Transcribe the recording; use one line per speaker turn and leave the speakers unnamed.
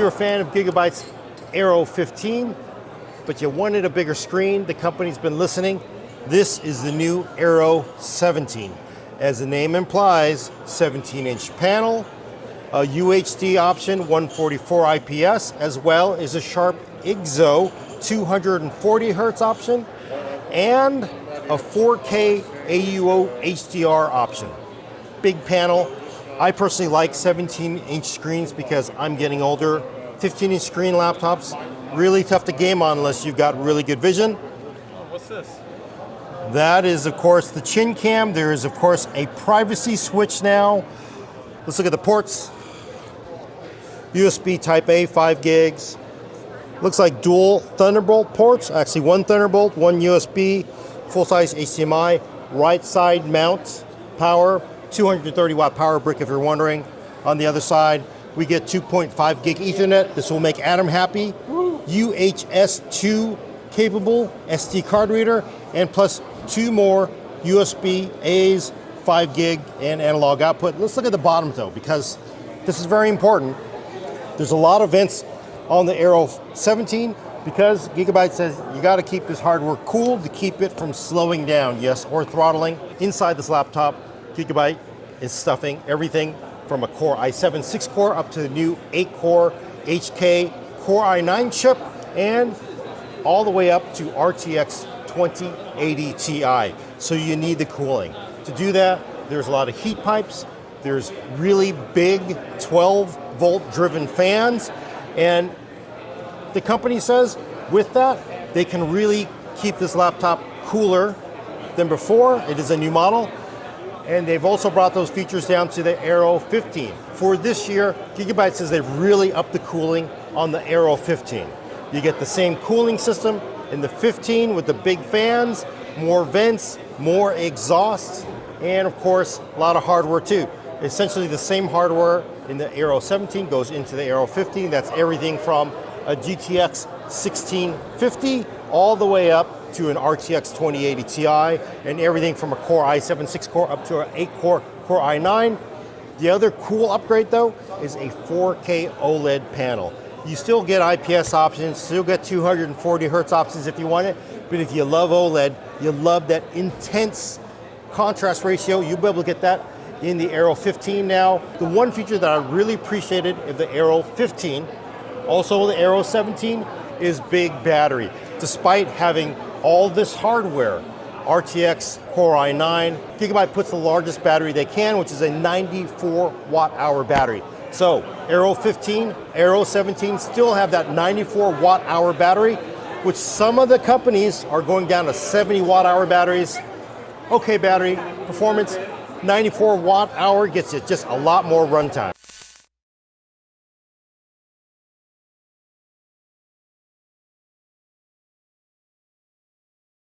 you're a fan of Gigabyte's Aero 15, but you wanted a bigger screen, the company's been listening. This is the new Aero 17. As the name implies, 17-inch panel, a UHD option, 144 IPS, as well as a Sharp IGZO 240 Hertz option, and a 4K AUO HDR option. Big panel. I personally like 17-inch screens because I'm getting older. 15-inch screen laptops, really tough to game on unless you've got really good vision.
What's this?
That is, of course, the chin cam. There is, of course, a privacy switch now. Let's look at the ports. USB Type-A, 5 gigs. Looks like dual Thunderbolt ports. Actually, one Thunderbolt, one USB, full-size HDMI, right side mount power, 230 watt power brick if you're wondering. On the other side, we get 2.5 gig Ethernet. This will make Adam happy. UHS 2 capable SD card reader, and plus 2 more USB A's, 5 gig and analog output. Let's look at the bottom though, because this is very important. There's a lot of vents on the Aero 17 because Gigabyte says you got to keep this hardware cool to keep it from slowing down, yes, or throttling. Inside this laptop, Gigabyte is stuffing everything from a Core i7 6-core up to the new 8-core HK Core i9 chip, and all the way up to RTX 2080 Ti. So you need the cooling. To do that, there's a lot of heat pipes, there's really big 12-volt driven fans, and the company says with that, they can really keep this laptop cooler than before. It is a new model. And they've also brought those features down to the Aero 15. For this year, Gigabyte says they've really upped the cooling on the Aero 15. You get the same cooling system in the 15 with the big fans, more vents, more exhausts, and of course, a lot of hardware too. Essentially the same hardware in the Aero 17 goes into the Aero 15. That's everything from a GTX 1650 all the way up to an RTX 2080 Ti, and everything from a Core i7 6-core up to an 8-core Core i9. The other cool upgrade though is a 4K OLED panel. You still get IPS options, still get 240 Hertz options if you want it, but if you love OLED, you love that intense contrast ratio, you'll be able to get that in the Aero 15 now. The one feature that I really appreciated in the Aero 15, also the Aero 17, is big battery. Despite having all this hardware, RTX Core i9, Gigabyte puts the largest battery they can, which is a 94 watt hour battery. So Aero 15, Aero 17 still have that 94 watt hour battery, which some of the companies are going down to 70 watt hour batteries. Okay battery performance, 94 watt hour gets you just a lot more runtime.